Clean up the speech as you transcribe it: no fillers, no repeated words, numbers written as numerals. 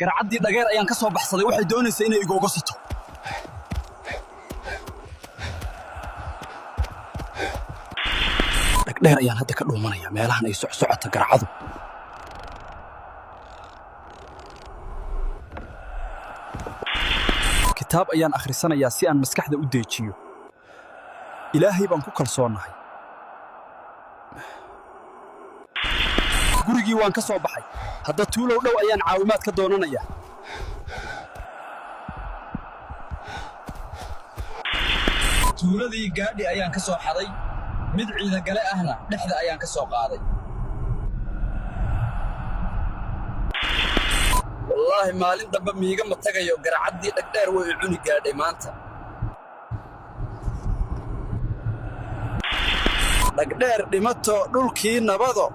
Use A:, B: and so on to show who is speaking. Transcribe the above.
A: garcaddii dhageer ayaan ka soo baxsaday waxay doonaysaa inay igooga sato dhagdheer ayaan hadda ka dhuumanaya meelahan ay socsocota garcadu kitaab ayaan akhrisanayaa si aan maskaxda u deejiyo ilaahay baan ku kalsoonahay gurigii waan ka soo baxay hadda tuulow dhow ayaan caawimaad ka doonanayaa tuuladii gaadhi ayaan ka soo xaday mid ciidan gale ahna dhexda ayaan ka soo qaaday wallaahi maalin damba miiga ma tagayo garcaddii dhagdheer way cuni gaadhay maanta dhagdheer dhimato dhulkii nabado